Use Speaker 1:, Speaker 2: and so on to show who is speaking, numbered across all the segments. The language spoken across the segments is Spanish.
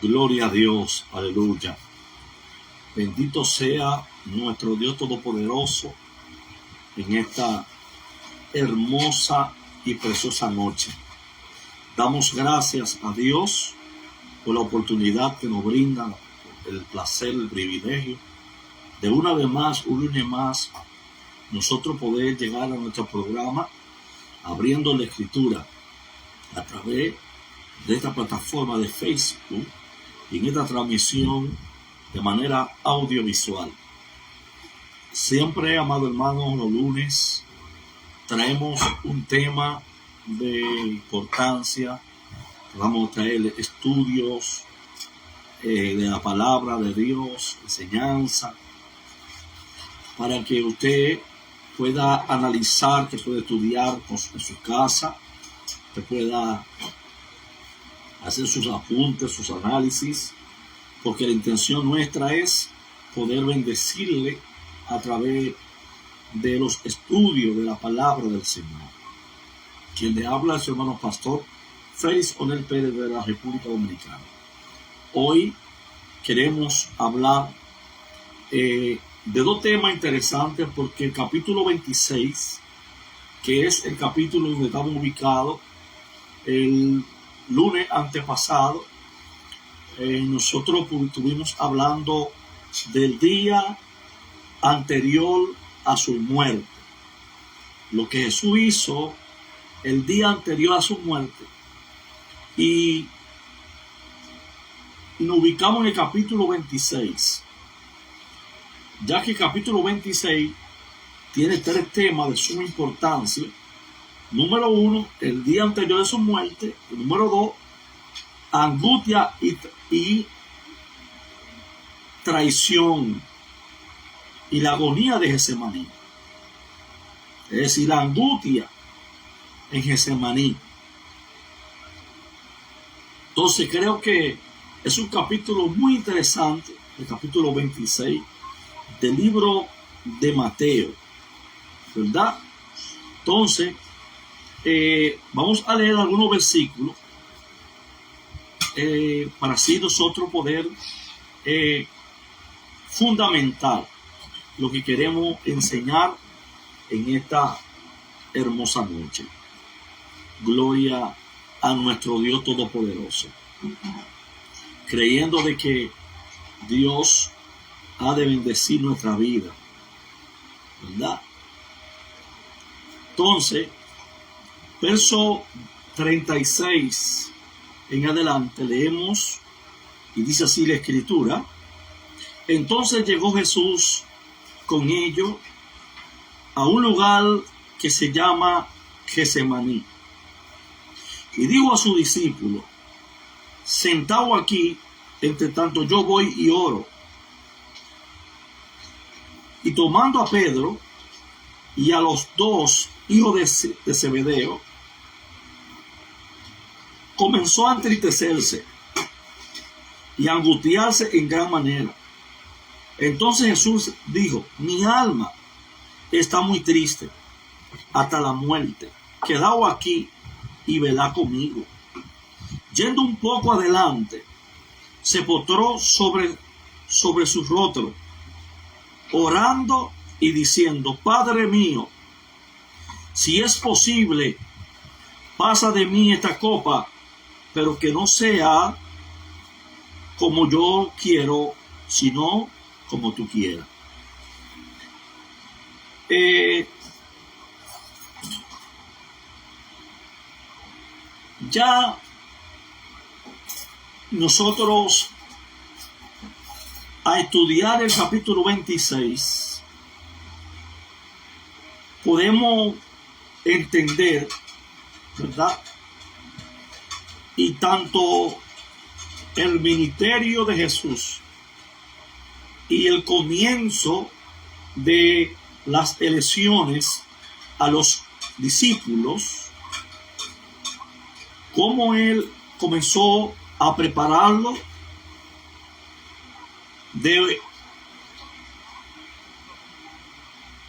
Speaker 1: Gloria a Dios, aleluya. Bendito sea nuestro Dios Todopoderoso en esta hermosa y preciosa noche. Damos gracias a Dios por la oportunidad que nos brinda, el placer, el privilegio de una vez más, un lunes más, nosotros poder llegar a nuestro programa abriendo la escritura a través de esta plataforma de Facebook y en esta transmisión de manera audiovisual. Siempre, amado hermano, los lunes traemos un tema de importancia. Vamos a traer estudios de la palabra de Dios, enseñanza, para que usted pueda analizar, que pueda estudiar en su casa, que pueda hacer sus apuntes, sus análisis, porque la intención nuestra es poder bendecirle a través de los estudios de la palabra del Señor. Quien le habla es su hermano pastor Félix Onel Pérez de la República Dominicana. Hoy queremos hablar de dos temas interesantes, porque el capítulo 26, que es el capítulo donde estamos ubicados, el lunes antepasado, nosotros estuvimos hablando del día anterior a su muerte, lo que Jesús hizo el día anterior a su muerte, y nos ubicamos en el capítulo 26, ya que el capítulo 26 tiene tres temas de suma importancia. Número 1, el día anterior de su muerte. Número 2, angustia y traición y la agonía de Getsemaní. Es decir, la angustia en Getsemaní. Entonces creo que es un capítulo muy interesante, el capítulo 26 del libro de Mateo, ¿verdad? Entonces, vamos a leer algunos versículos para así nosotros poder fundamentar lo que queremos enseñar en esta hermosa noche. Gloria a nuestro Dios Todopoderoso, creyendo de que Dios ha de bendecir nuestra vida, ¿verdad? Entonces, verso 36 en adelante leemos, y dice así la escritura: entonces llegó Jesús con ellos a un lugar que se llama Getsemaní, y dijo a sus discípulos: sentado aquí, entre tanto yo voy y oro. Y tomando a Pedro y a los dos hijos de Zebedeo, comenzó a entristecerse y a angustiarse en gran manera. Entonces Jesús dijo: mi alma está muy triste hasta la muerte. Quedaos aquí y velad conmigo. Yendo un poco adelante, se postró sobre su rostro, orando y diciendo: Padre mío, si es posible, pasa de mí esta copa, pero que no sea como yo quiero, sino como tú quieras. Ya nosotros, a estudiar el capítulo 26, podemos entender, ¿verdad? Y tanto el ministerio de Jesús y el comienzo de las elecciones a los discípulos, cómo él comenzó a prepararlo de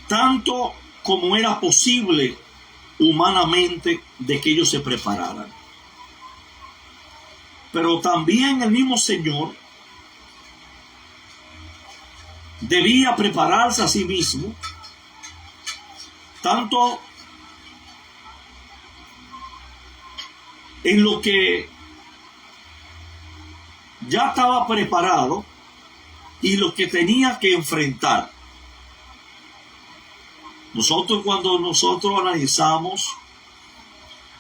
Speaker 1: tanto como era posible humanamente de que ellos se prepararan. Pero también el mismo Señor debía prepararse a sí mismo, tanto en lo que ya estaba preparado y lo que tenía que enfrentar. Cuando nosotros analizamos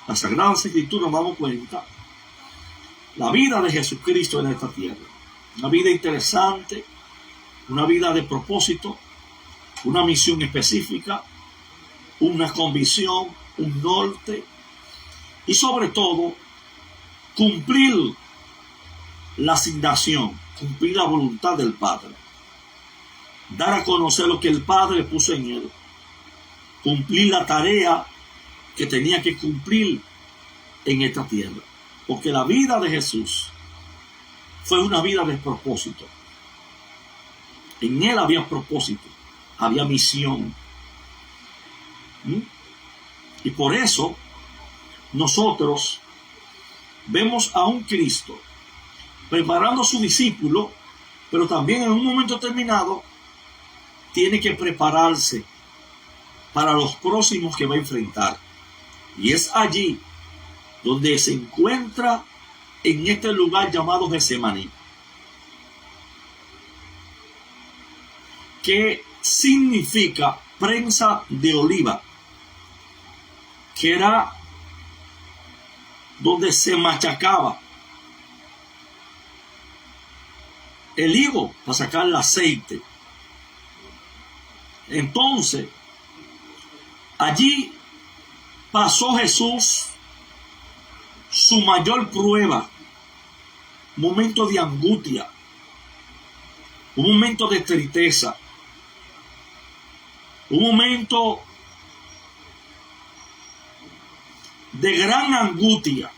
Speaker 1: las Sagradas Escrituras, nos damos cuenta la vida de Jesucristo en esta tierra. Una vida interesante, una vida de propósito, una misión específica, una convicción, un norte y sobre todo cumplir la asignación, cumplir la voluntad del Padre, dar a conocer lo que el Padre puso en él, cumplir la tarea que tenía que cumplir en esta tierra. Porque la vida de Jesús fue una vida de propósito. En él había propósito, había misión. Y por eso nosotros vemos a un Cristo preparando a su discípulo, pero también en un momento determinado tiene que prepararse para los próximos que va a enfrentar. Y es allí donde se encuentra en este lugar llamado Getsemaní, que significa prensa de oliva, que era donde se machacaba el higo para sacar el aceite. Entonces, allí pasó Jesús su mayor prueba, un momento de angustia, un momento de tristeza, un momento de gran angustia.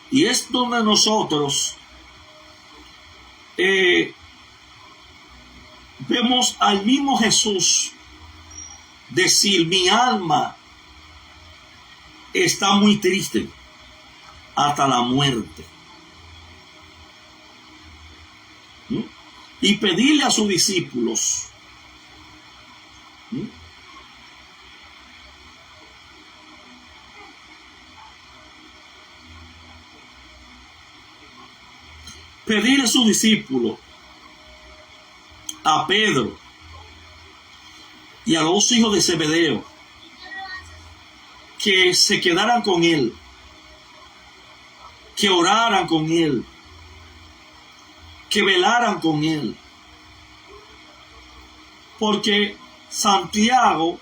Speaker 1: Y es donde nosotros vemos al mismo Jesús decir: mi alma está muy triste hasta la muerte. Y pedirle a sus discípulos pedirle a sus discípulos, a Pedro y a los hijos de Zebedeo, que se quedaran con él, que oraran con él, que velaran con él. Porque Santiago,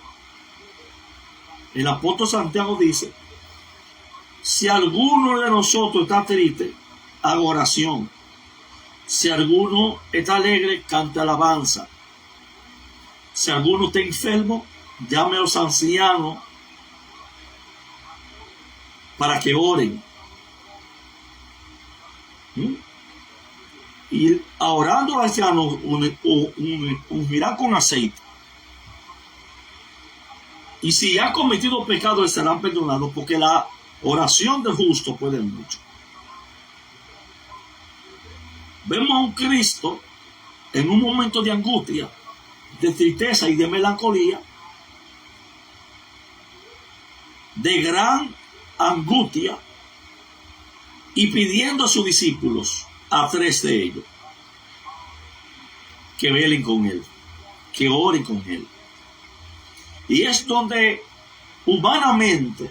Speaker 1: el apóstol Santiago dice: si alguno de nosotros está triste, haga oración. Si alguno está alegre, cante alabanza. Si alguno está enfermo, llame a los ancianos para que oren. Y orando a ancianos, ungirán con aceite. Y si han cometido pecado, serán perdonados, porque la oración del justo puede mucho. Vemos a un Cristo en un momento de angustia, de tristeza y de melancolía, de gran angustia, y pidiendo a sus discípulos, a 3 de ellos, que velen con él, que oren con él. Y es donde humanamente,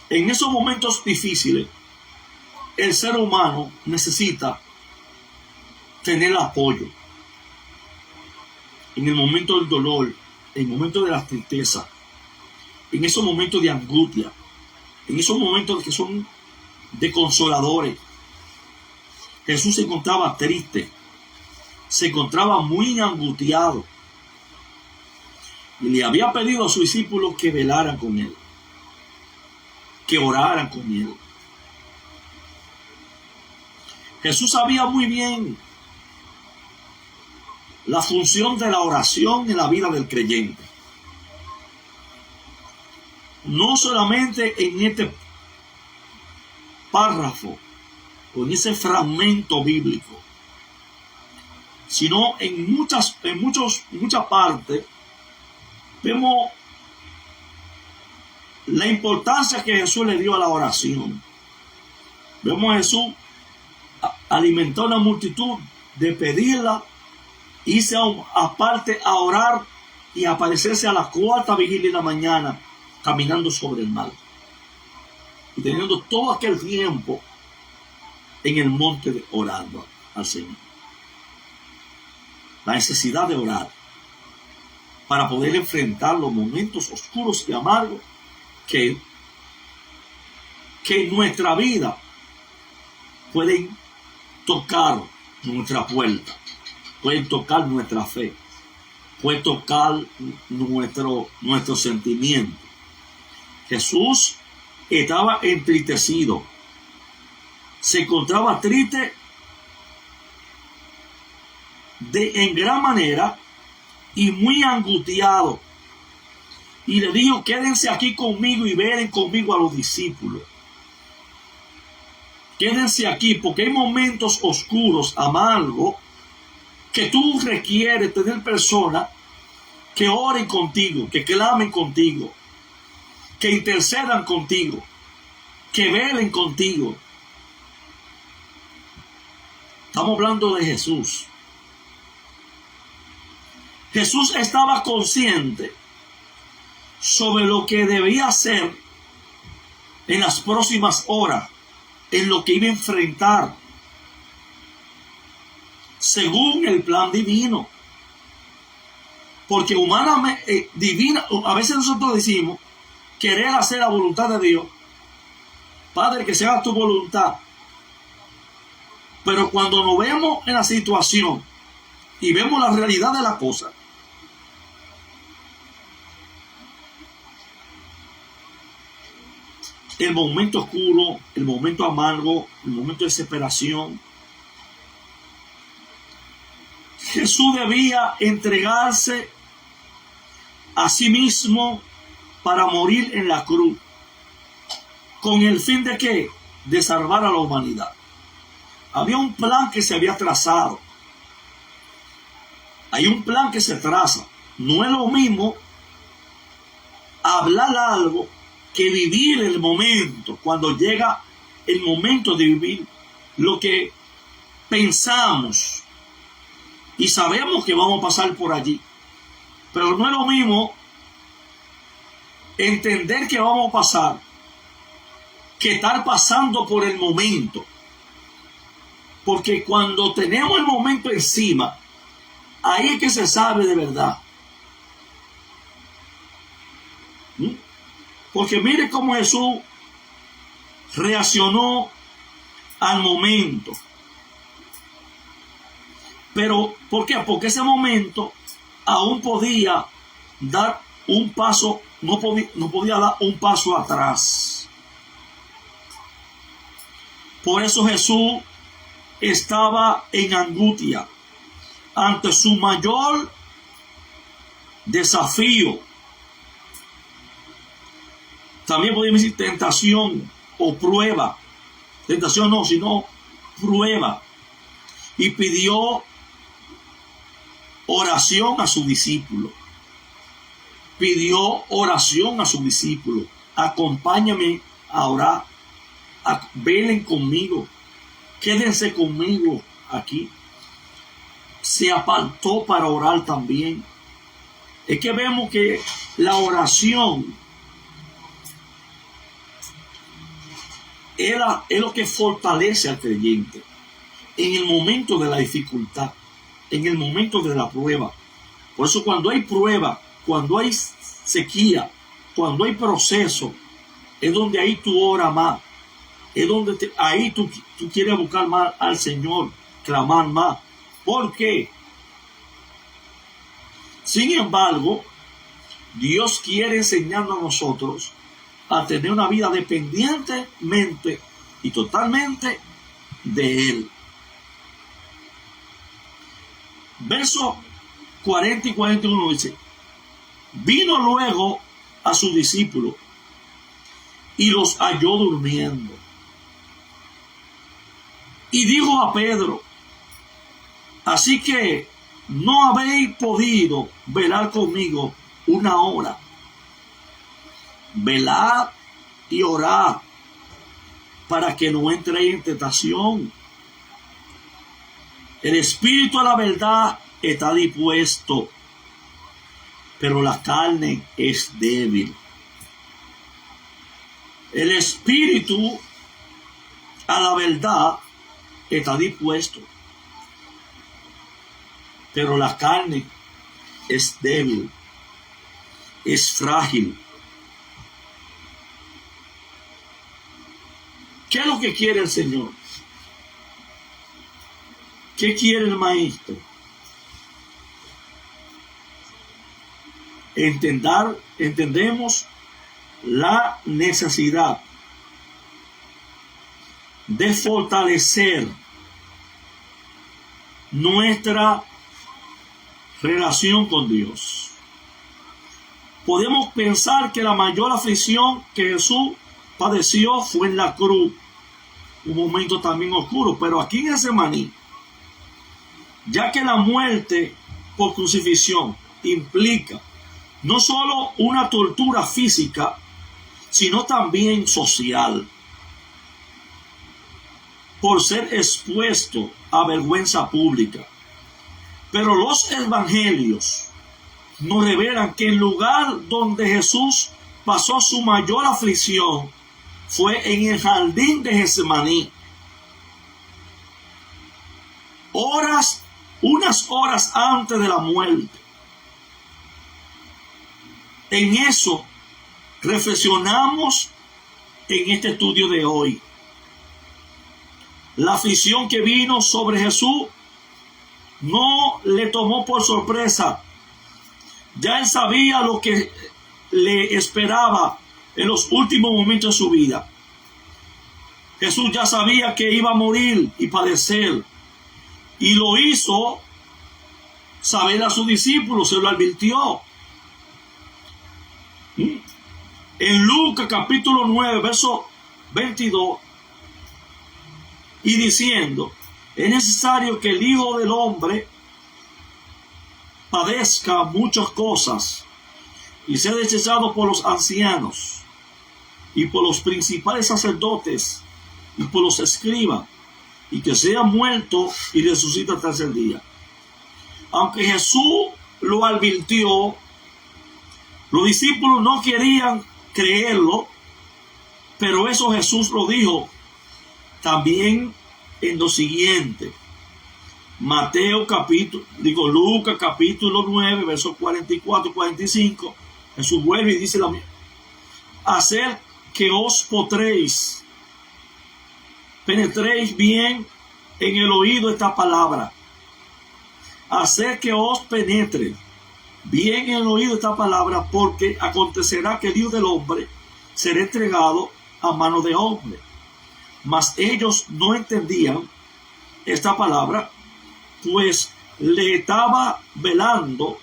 Speaker 1: en esos momentos difíciles, el ser humano necesita tener apoyo. En el momento del dolor, en el momento de la tristeza, en esos momentos de angustia, en esos momentos que son de consoladores. Jesús se encontraba triste, se encontraba muy angustiado, y le había pedido a sus discípulos que velaran con él, que oraran con él. Jesús sabía muy bien la función de la oración en la vida del creyente. No solamente en este párrafo o en ese fragmento bíblico, sino en muchas partes vemos la importancia que Jesús le dio a la oración. Vemos a Jesús alimentar a una multitud de pedirla, irse aparte a orar y aparecerse a la cuarta vigilia de la mañana caminando sobre el mar y teniendo todo aquel tiempo en el monte orando al Señor. La necesidad de orar para poder enfrentar los momentos oscuros y amargos que en nuestra vida pueden tocar nuestra puerta, pueden tocar nuestra fe, pueden tocar nuestro sentimiento. Jesús estaba entristecido, se encontraba triste en gran manera y muy angustiado. Y le dijo: quédense aquí conmigo y velen conmigo a los discípulos. Quédense aquí porque hay momentos oscuros, amargos, que tú requieres tener personas que oren contigo, que clamen contigo, que intercedan contigo, que velen contigo. Estamos hablando de Jesús. Jesús estaba consciente sobre lo que debía hacer en las próximas horas, en lo que iba a enfrentar, según el plan divino. Porque humanamente, divina, a veces nosotros decimos querer hacer la voluntad de Dios. Padre, que se haga tu voluntad. Pero cuando nos vemos en la situación y vemos la realidad de la cosa, el momento oscuro, el momento amargo, el momento de desesperación, Jesús debía entregarse a sí mismo para morir en la cruz. ¿Con el fin de qué? De salvar a la humanidad. Había un plan que se había trazado. Hay un plan que se traza. No es lo mismo hablar algo que vivir el momento. Cuando llega el momento de vivir lo que pensamos y sabemos que vamos a pasar por allí. Pero no es lo mismo entender que vamos a pasar que estar pasando por el momento. Porque cuando tenemos el momento encima, ahí es que se sabe de verdad. Porque mire cómo Jesús reaccionó al momento. Pero, ¿por qué? Porque ese momento aún podía dar un paso, no podía dar un paso atrás. Por eso Jesús estaba en angustia ante su mayor desafío. También podemos decir tentación o prueba. Tentación no, sino prueba. Y pidió oración a su discípulo. Pidió oración a su discípulo. Acompáñame a orar. Velen conmigo. Quédense conmigo aquí. Se apartó para orar también. Es que vemos que la oración es lo que fortalece al creyente en el momento de la dificultad, en el momento de la prueba. Por eso cuando hay prueba, cuando hay sequía, cuando hay proceso, es donde ahí tú oras más. Es donde ahí tú quieres buscar más al Señor, clamar más. ¿Por qué? Sin embargo, Dios quiere enseñarnos a nosotros a tener una vida dependientemente y totalmente de Él. Versos 40 y 41 dice: vino luego a sus discípulos y los halló durmiendo. Y dijo a Pedro: así que no habéis podido velar conmigo una hora. Velad y orad para que no entréis en tentación. El espíritu a la verdad está dispuesto, pero la carne es débil. El espíritu a la verdad está dispuesto, pero la carne es débil, es frágil. ¿Qué es lo que quiere el Señor? ¿Qué quiere el Maestro? Entendemos la necesidad de fortalecer nuestra relación con Dios. Podemos pensar que la mayor aflicción que Jesús padeció fue en la cruz, un momento también oscuro, pero aquí en Getsemaní, ya que la muerte por crucifixión implica no solo una tortura física, sino también social, por ser expuesto a vergüenza pública. Pero los evangelios nos revelan que el lugar donde Jesús pasó su mayor aflicción fue en el jardín de Getsemaní. Unas horas antes de la muerte. En eso reflexionamos en este estudio de hoy. La aflicción que vino sobre Jesús no le tomó por sorpresa. Ya él sabía lo que le esperaba en los últimos momentos de su vida. Jesús ya sabía que iba a morir y padecer, y lo hizo saber a sus discípulos, se lo advirtió. En Lucas capítulo 9, verso 22, y diciendo: es necesario que el Hijo del Hombre padezca muchas cosas y sea desechado por los ancianos y por los principales sacerdotes y por los escribas, y que sea muerto y resucita al tercer día. Aunque Jesús lo advirtió, los discípulos no querían creerlo, pero eso Jesús lo dijo también en lo siguiente. Lucas capítulo 9, versos 44 y 45, Jesús vuelve y dice la misma: hacer que os penetréis bien en el oído esta palabra. Hacer que os penetre bien en el oído esta palabra, porque acontecerá que el Hijo del Hombre será entregado a mano de hombre. Mas ellos no entendían esta palabra, pues le estaba velando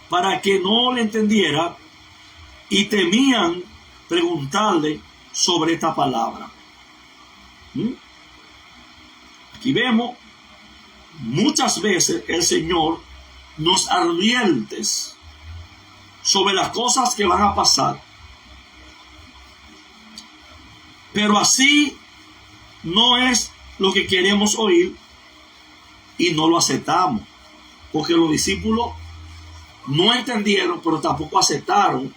Speaker 1: para que no le entendiera, y temían preguntarle sobre esta palabra. Aquí vemos muchas veces el Señor nos advierte sobre las cosas que van a pasar, pero así no es lo que queremos oír y no lo aceptamos, porque los discípulos no entendieron, pero tampoco aceptaron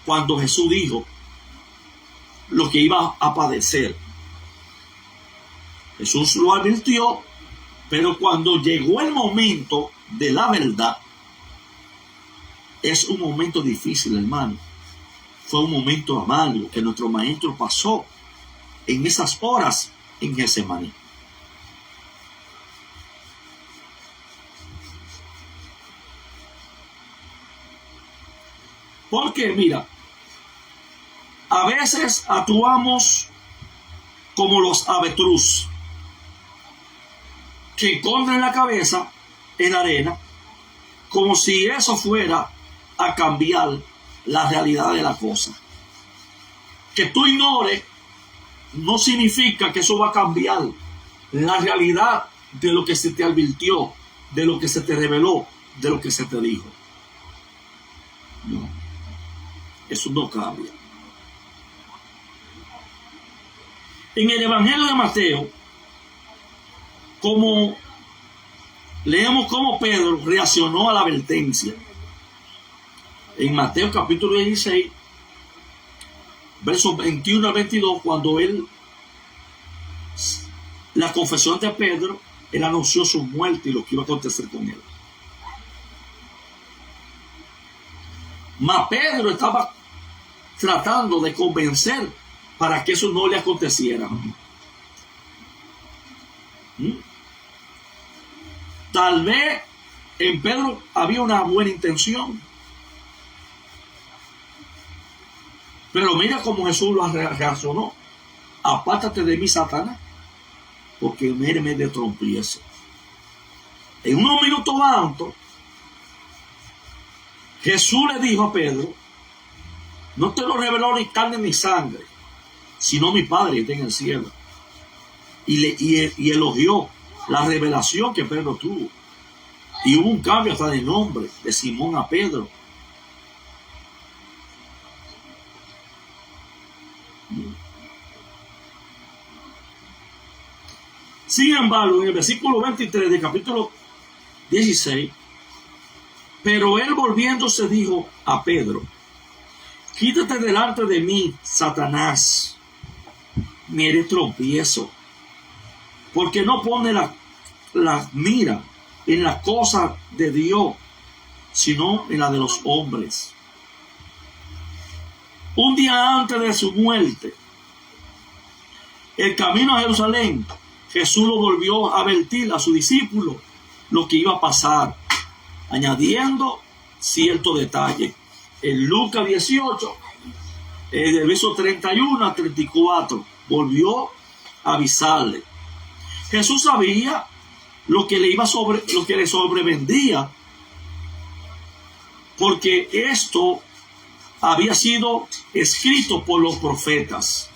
Speaker 1: cuando Jesús dijo lo que iba a padecer. Jesús lo advirtió, pero cuando llegó el momento de la verdad, es un momento difícil, hermano. Fue un momento amargo que nuestro Maestro pasó en esas horas en Getsemaní. Porque mira, a veces actuamos como los avestruz, que esconden la cabeza en la arena, como si eso fuera a cambiar la realidad de la cosa. Que tú ignores no significa que eso va a cambiar la realidad de lo que se te advirtió, de lo que se te reveló, de lo que se te dijo. No, eso no cambia. En el Evangelio de Mateo, como leemos cómo Pedro reaccionó a la advertencia. En Mateo capítulo 16, versos 21 a 22, cuando la confesión de Pedro, él anunció su muerte y lo que iba a acontecer con él. Mas Pedro estaba tratando de convencer para que eso no le aconteciera. Tal vez en Pedro había una buena intención, pero mira cómo Jesús lo reaccionó. Apártate de mí, Satanás, porque me de trompiezo. En unos minutos antes, Jesús le dijo a Pedro: no te lo reveló ni carne ni sangre, sino mi Padre que está en el cielo. Y elogió la revelación que Pedro tuvo. Y hubo un cambio hasta de nombre, de Simón a Pedro. Sin embargo, en el versículo 23 del capítulo 16, pero él volviéndose dijo a Pedro: quítate delante de mí, Satanás, me eres tropiezo, porque no pone la mira en la cosa de Dios, sino en la de los hombres. Un día antes de su muerte, el camino a Jerusalén, Jesús lo volvió a advertir a sus discípulos lo que iba a pasar, añadiendo cierto detalle. En Lucas 18, del verso 31 a 34, volvió a avisarle. Jesús sabía lo que le sobrevendría, porque esto había sido escrito por los profetas.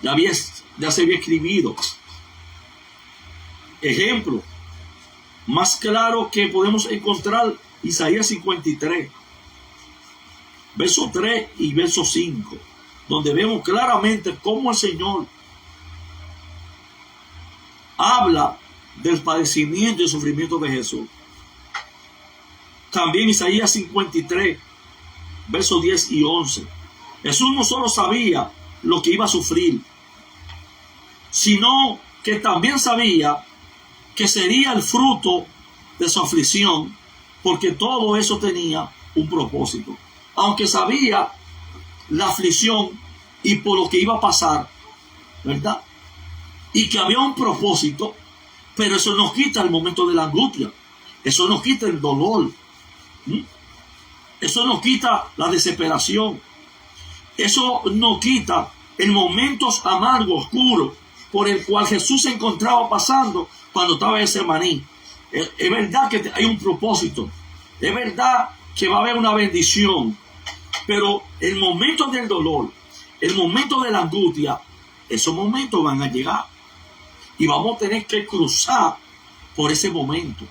Speaker 1: Ya se había escrito. Ejemplo más claro que podemos encontrar: Isaías 53, verso 3 y verso 5, donde vemos claramente cómo el Señor habla del padecimiento y sufrimiento de Jesús. También Isaías 53, versos 10 y 11. Jesús no solo sabía lo que iba a sufrir, sino que también sabía que sería el fruto de su aflicción, porque todo eso tenía un propósito. Aunque sabía la aflicción y por lo que iba a pasar, ¿verdad? Y que había un propósito, pero eso no quita el momento de la angustia, eso no quita el dolor, eso no quita la desesperación, eso no quita el momentos amargos, oscuros, por el cual Jesús se encontraba pasando cuando estaba en Getsemaní. Es verdad que hay un propósito, es verdad que va a haber una bendición, pero el momento del dolor, el momento de la angustia, esos momentos van a llegar y vamos a tener que cruzar por ese momento.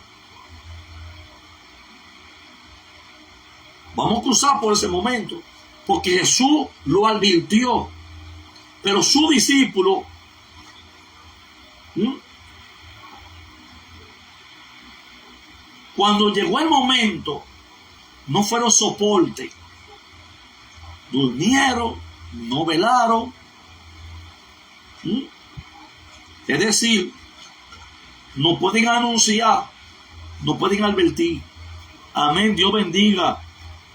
Speaker 1: Vamos a cruzar por ese momento porque Jesús lo advirtió, pero su discípulo cuando llegó el momento no fueron soporte, durmieron, no velaron, es decir, no pueden anunciar, no pueden advertir. Amén. Dios bendiga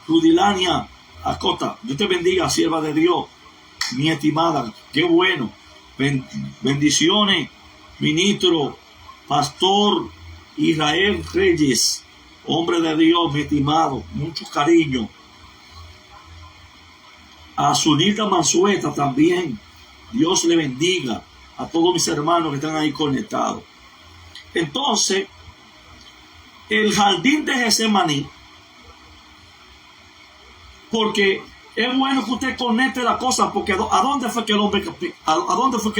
Speaker 1: Rudilania Acota, Dios te bendiga, sierva de Dios, mi estimada, qué bueno. Bendiciones, ministro, pastor Israel Reyes, hombre de Dios, mi estimado, mucho cariño. A Zunilda Mansueta también, Dios le bendiga. A todos mis hermanos que están ahí conectados. Entonces, el jardín de Getsemaní, porque es bueno que usted conecte la cosa, porque ¿a dónde fue que el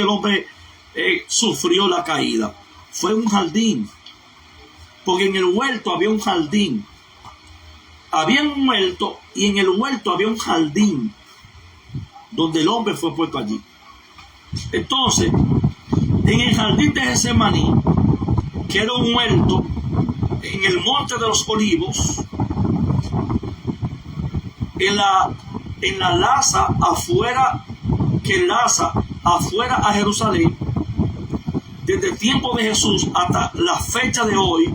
Speaker 1: hombre sufrió la caída? Fue un jardín, porque en el huerto había un jardín. Había un huerto y en el huerto había un jardín donde el hombre fue puesto allí. Entonces, en el jardín de Getsemaní, que era un huerto, en el monte de los olivos, en la laza afuera, que enlaza afuera a Jerusalén, desde el tiempo de Jesús hasta la fecha de hoy,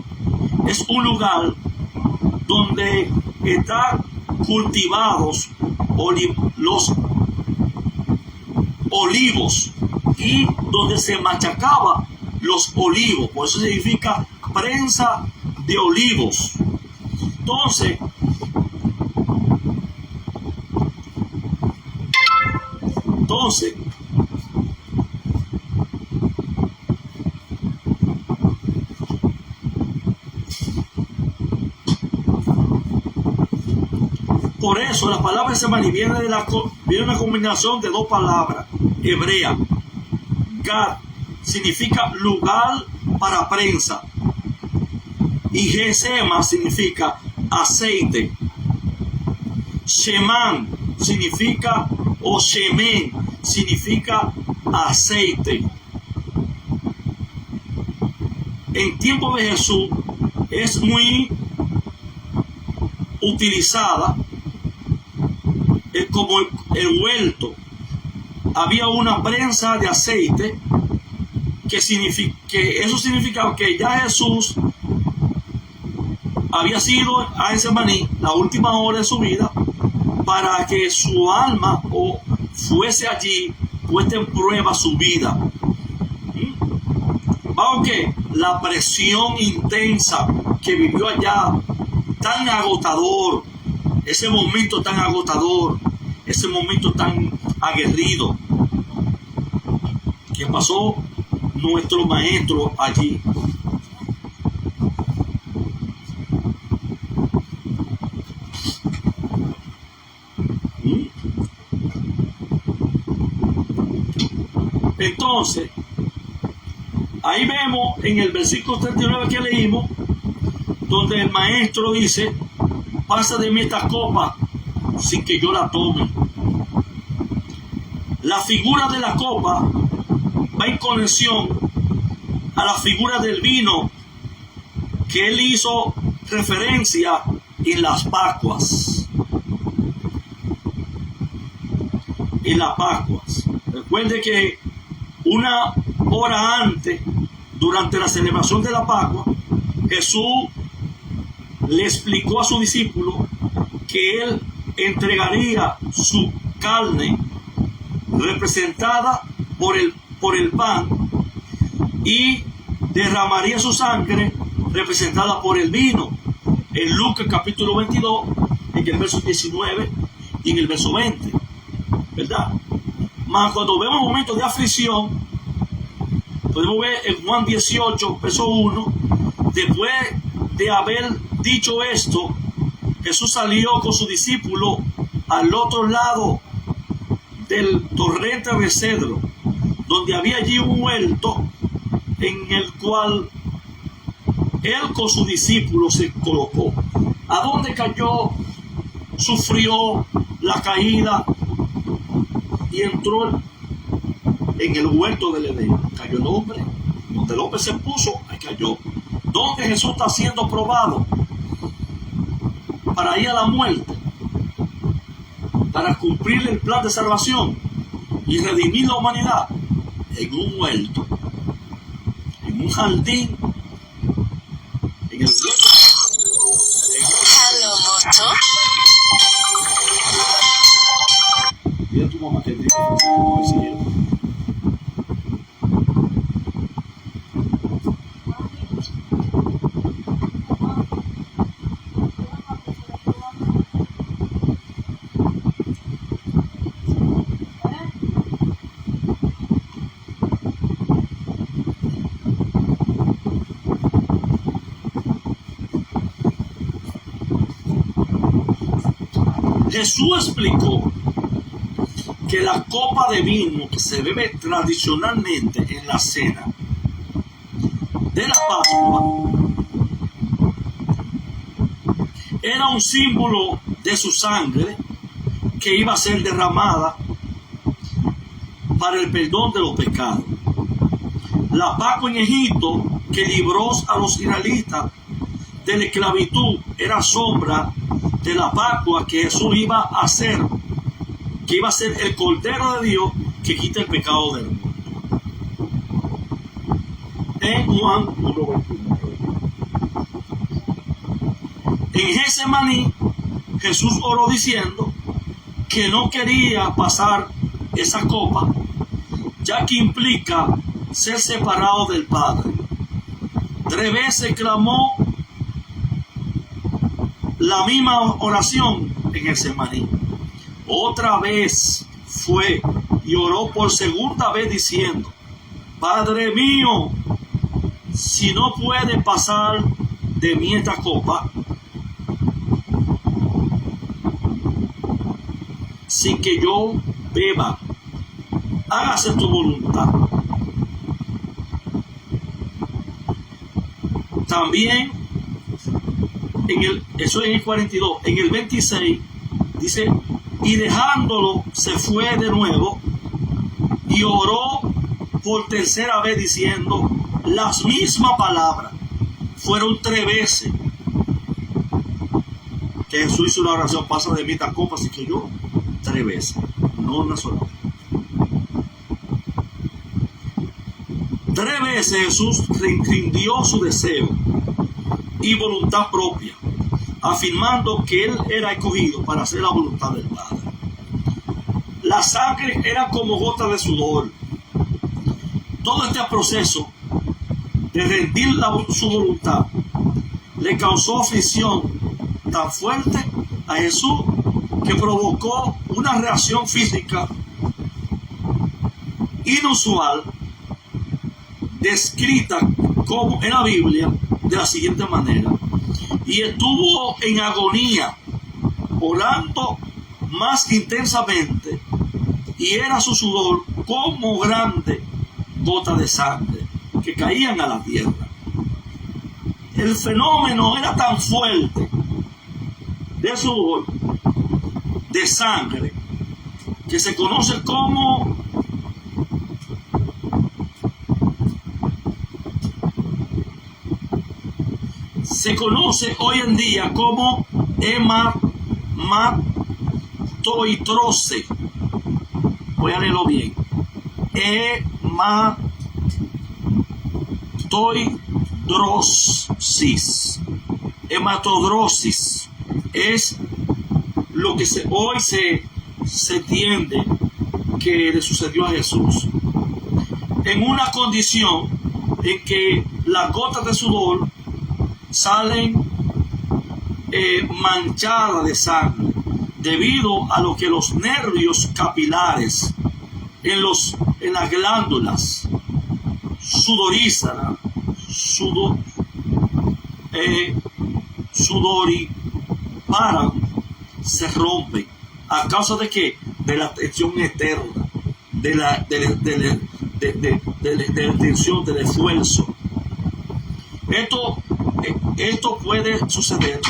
Speaker 1: es un lugar donde están cultivados los olivos y donde se machacaba los olivos. Por eso significa prensa de olivos. Entonces, por eso la palabra Getsemaní viene una combinación de dos palabras hebreas. Gad significa lugar para prensa y Gesema significa aceite. Sheman significa, o Shemen significa aceite. En tiempo de Jesús es muy utilizada como el huerto. Había una prensa de aceite que eso significaba que ya Jesús había sido a Getsemaní la última hora de su vida para que su alma fuese allí puesta en prueba su vida. Aunque la presión intensa que vivió allá, tan agotador, ese momento tan agotador, ese momento tan aguerrido que pasó nuestro maestro allí. Entonces, ahí vemos en el versículo 39 que leímos, donde el maestro dice: pasa de mí esta copa sin que yo la tome. La figura de la copa va en conexión a la figura del vino que él hizo referencia en las Pascuas. En las Pascuas. Recuerde que una hora antes, durante la celebración de la Pascua, Jesús le explicó a su discípulo que él entregaría su carne representada por el pan y derramaría su sangre representada por el vino. En Lucas capítulo 22, en el verso 19 y en el verso 20, ¿verdad? Mas cuando vemos momentos de aflicción, podemos ver en Juan 18, verso 1, después de haber dicho esto, Jesús salió con su discípulo al otro lado del torrente de Cedro, donde había allí un huerto en el cual él con su discípulo se colocó. ¿A dónde cayó? Sufrió la caída y entró en el huerto del Edén. Cayó el hombre. Donde el hombre se puso, ahí cayó. Donde Jesús está siendo probado para ir a la muerte, para cumplir el plan de salvación y redimir la humanidad, en un huerto, en un jardín, en el huerto.
Speaker 2: Hello, Moto.
Speaker 1: Dile a tu mamá que diga, como decía. Jesús explicó que la copa de vino que se bebe tradicionalmente en la cena de la Pascua era un símbolo de su sangre que iba a ser derramada para el perdón de los pecados. La Pascua en Egipto, que libró a los israelitas de la esclavitud, era sombra de la Pascua que Jesús iba a hacer, que iba a ser el Cordero de Dios que quita el pecado del mundo. En Juan 1:21. En Getsemaní, Jesús oró diciendo que no quería pasar esa copa, ya que implica ser separado del Padre. 3 veces clamó la misma oración en Getsemaní. Otra vez fue y oró por segunda vez diciendo: Padre mío, si no puede pasar de mí esta copa, sin que yo beba, hágase tu voluntad. También eso en el 42, en el 26 dice: y dejándolo se fue de nuevo y oró por tercera vez diciendo las mismas palabras. Fueron 3 veces que Jesús hizo una oración: pasa de mí esta copa, así que yo 3 veces, no una sola. 3 veces Jesús rindió su deseo y voluntad propia, afirmando que él era escogido para hacer la voluntad del Padre. La sangre era como gotas de sudor. Todo este proceso de rendir su voluntad le causó aflicción tan fuerte a Jesús que provocó una reacción física inusual, descrita como en la Biblia de la siguiente manera: y estuvo en agonía, orando más intensamente, y era su sudor como grande gotas de sangre que caían a la tierra. El fenómeno era tan fuerte de sudor, de sangre, que se conoce como hoy en día como hematoidrosis. Voy a leerlo bien. Hematodrosis es lo que hoy se entiende que le sucedió a Jesús, en una condición en que las gotas de sudor salen manchadas de sangre, debido a lo que los nervios capilares en las glándulas sudoríparas se rompen. ¿A causa de qué? De la tensión externa, de la tensión, del esfuerzo. Esto puede suceder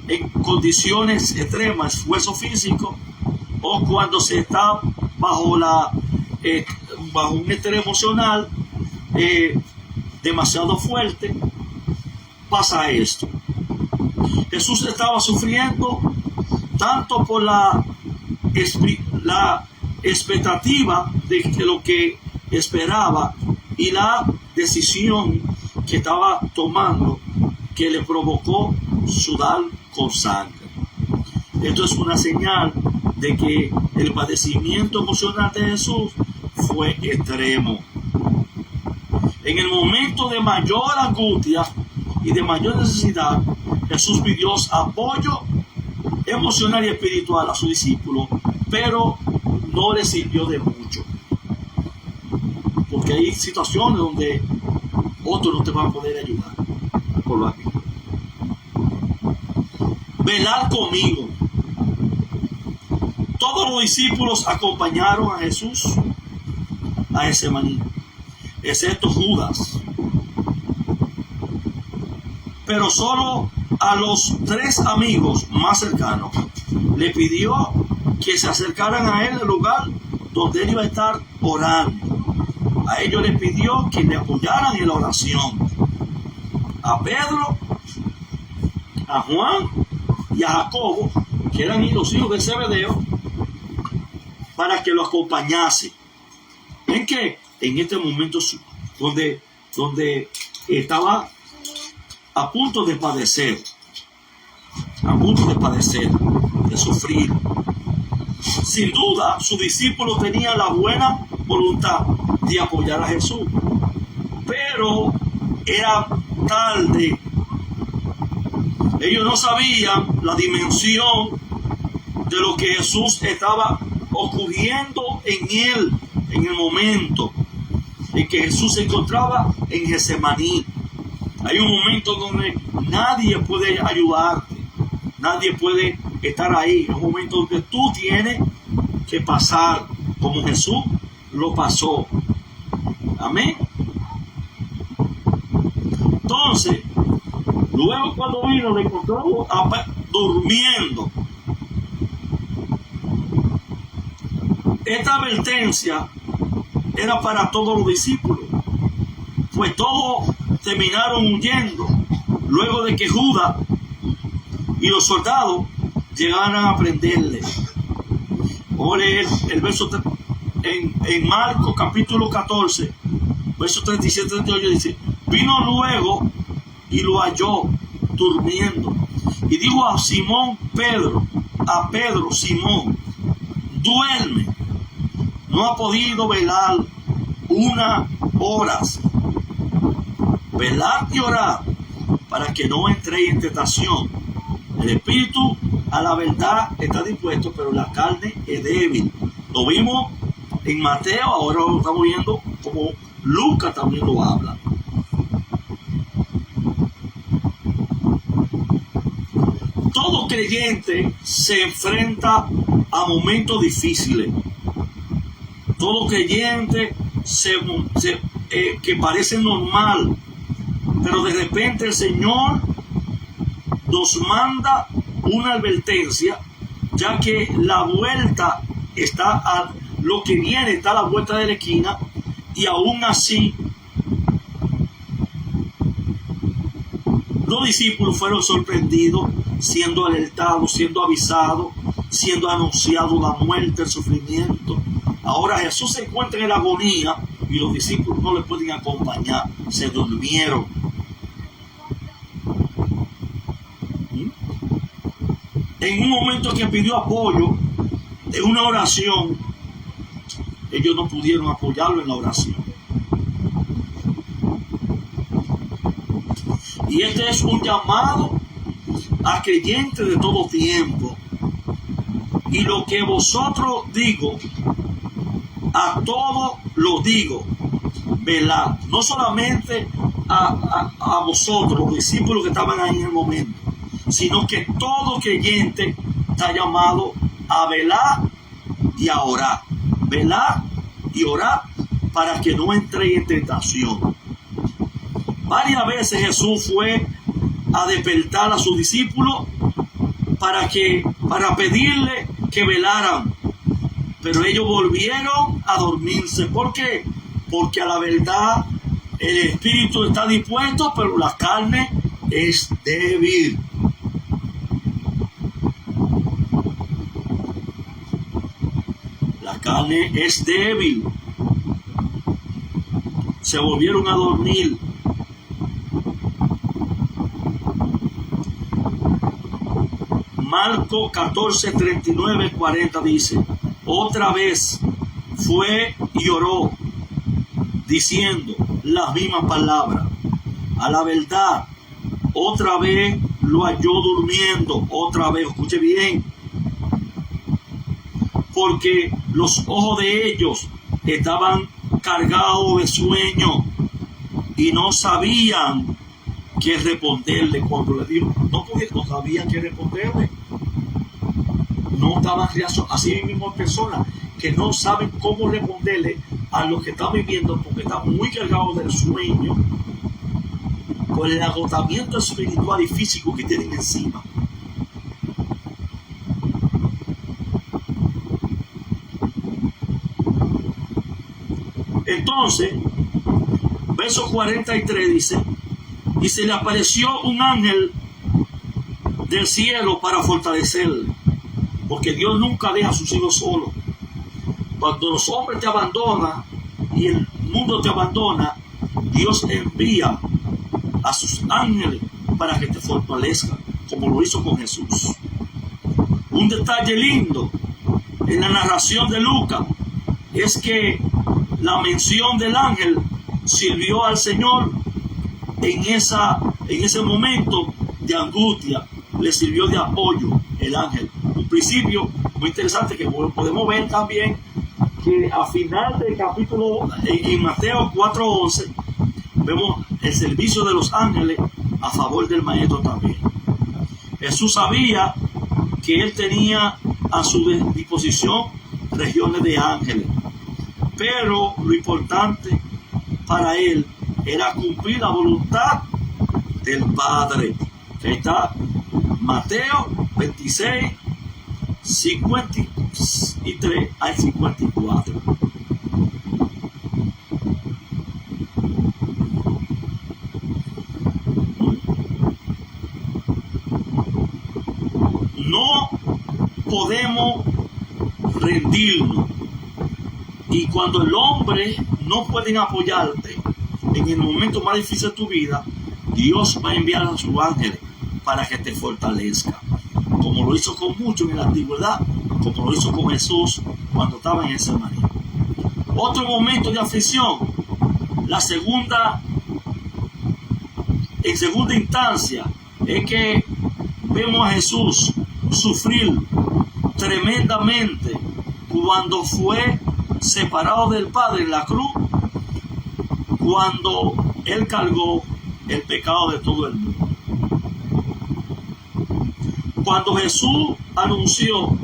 Speaker 1: en condiciones extremas, esfuerzo físico, o cuando se está bajo un estrés emocional demasiado fuerte. Pasa esto. Jesús estaba sufriendo tanto por la expectativa de lo que esperaba y la decisión que estaba tomando, que le provocó sudar con sangre. Esto es una señal de que el padecimiento emocional de Jesús fue extremo. En el momento de mayor angustia y de mayor necesidad, Jesús pidió apoyo emocional y espiritual a sus discípulos, pero no les sirvió de mucho, porque hay situaciones donde otros no te van a poder ayudar. Por lo aquí, velar conmigo. Todos los discípulos acompañaron a Jesús a Getsemaní, excepto Judas. Pero solo a los 3 amigos más cercanos le pidió que se acercaran a él al lugar donde él iba a estar orando. A ellos les pidió que le apoyaran en la oración. A Pedro, a Juan y a Jacobo, que eran los hijos de Zebedeo, para que lo acompañase. ¿Ven que en este momento donde estaba a punto de padecer, de sufrir? Sin duda, sus discípulos tenían la buena voluntad de apoyar a Jesús, pero era tarde. Ellos no sabían la dimensión de lo que Jesús estaba ocurriendo en él, en el momento en que Jesús se encontraba en Getsemaní. Hay un momento donde nadie puede ayudarte, nadie puede estar ahí. Es un momento donde tú tienes que pasar como Jesús lo pasó. Amén. Entonces, luego cuando vino, le encontró durmiendo. Esta advertencia era para todos los discípulos, pues todos terminaron huyendo luego de que Judas y los soldados llegaran a prenderle. Vamos a leer el verso en Marcos capítulo 14, verso 37-38, dice: vino luego y lo halló durmiendo, y dijo a Pedro, Simón, duerme, no ha podido velar 1 hora. Velad y orad para que no entréis en tentación. El espíritu a la verdad está dispuesto, pero la carne es débil. Lo vimos en Mateo, ahora lo estamos viendo como Lucas también lo habla. Todo creyente se enfrenta a momentos difíciles. Todo creyente que parece normal, pero de repente el Señor nos manda una advertencia, ya que la vuelta está lo que viene está a la vuelta de la esquina, y aún así los discípulos fueron sorprendidos, siendo alertados, siendo avisados, siendo anunciado la muerte, el sufrimiento. Ahora Jesús se encuentra en la agonía y los discípulos no le pueden acompañar, se durmieron. En un momento que pidió apoyo en una oración, ellos no pudieron apoyarlo en la oración. Y este es un llamado a creyentes de todo tiempo. Y lo que vosotros digo, a todos lo digo, velad. No solamente a vosotros, los discípulos que estaban ahí en el momento, sino que todo creyente está llamado a velar y a orar. Velar y orar para que no entre en tentación. Varias veces Jesús fue a despertar a sus discípulos para pedirle que velaran, pero ellos volvieron a dormirse. ¿Por qué? Porque a la verdad el espíritu está dispuesto, pero la carne es débil. La carne es débil. Se volvieron a dormir. Marcos 14, 39, 40 dice: otra vez fue y oró, diciendo las mismas palabras. A la verdad, otra vez lo halló durmiendo. Otra vez, escuche bien, porque los ojos de ellos estaban cargados de sueño y no sabían qué responderle. Cuando le dijo, no sabían qué responderle. no estaban reaccionando. Así mismo personas que no saben cómo responderle a lo que están viviendo porque están muy cargados del sueño por el agotamiento espiritual y físico que tienen encima. Entonces, verso 43 dice, y se le apareció un ángel del cielo para fortalecerle, porque Dios nunca deja a sus hijos solos. Cuando los hombres te abandonan y el mundo te abandona, Dios envía a sus ángeles para que te fortalezcan, como lo hizo con Jesús. Un detalle lindo en la narración de Lucas es que la mención del ángel sirvió al Señor en ese momento de angustia, le sirvió de apoyo el ángel. Un principio muy interesante que podemos ver también, que a final del capítulo, en Mateo 4:11, vemos el servicio de los ángeles a favor del maestro también. Jesús sabía que él tenía a su disposición regiones de ángeles, pero lo importante para él era cumplir la voluntad del Padre. Ahí está Mateo 26, 53 al 54. No podemos rendirnos. Y cuando el hombre no puede apoyarte en el momento más difícil de tu vida, Dios va a enviar a sus ángeles para que te fortalezca. Como lo hizo con muchos en la antigüedad, como lo hizo con Jesús cuando estaba en Getsemaní. Otro momento de aflicción, en segunda instancia, es que vemos a Jesús sufrir tremendamente cuando fue separado del Padre en la cruz, cuando Él cargó el pecado de todo el mundo. Cuando Jesús anunció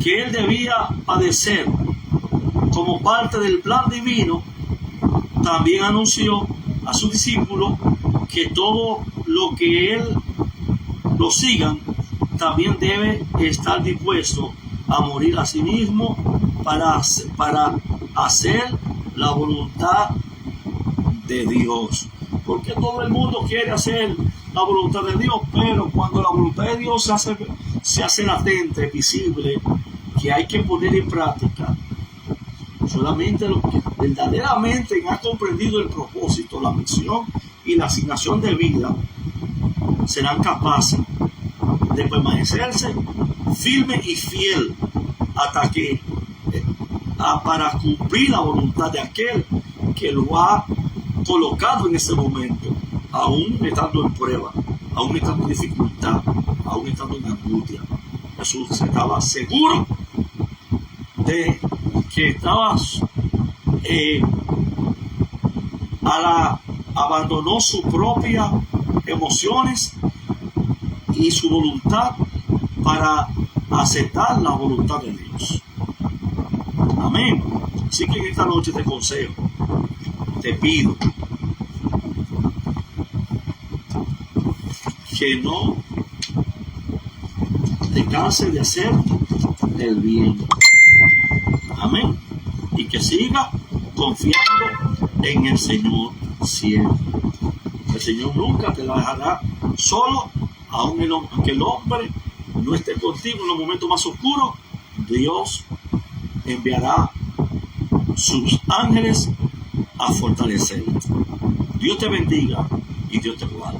Speaker 1: que Él debía padecer como parte del plan divino, también anunció a sus discípulos que todo lo que Él lo sigan también debe estar dispuesto a morir a sí mismo para hacer la voluntad de Dios. Porque todo el mundo quiere hacer la voluntad de Dios, pero cuando la voluntad de Dios se hace latente, visible, que hay que poner en práctica, solamente los que verdaderamente han comprendido el propósito, la misión y la asignación de vida serán capaces de permanecerse firme y fiel hasta que para cumplir la voluntad de aquel que lo ha colocado en ese momento, aún estando en prueba, aún estando en dificultad, aún estando en angustia. Jesús estaba seguro de que estaba abandonó sus propias emociones y su voluntad para aceptar la voluntad de Dios. Amén. Así que en esta noche te consejo, te pido que no te canses de hacer el bien. Amén. Y que siga confiando en el Señor siempre. El Señor nunca te la dejará solo, aunque el hombre no esté contigo en los momentos más oscuros. Dios enviará sus ángeles a fortalecerte. Dios te bendiga y Dios te guarde.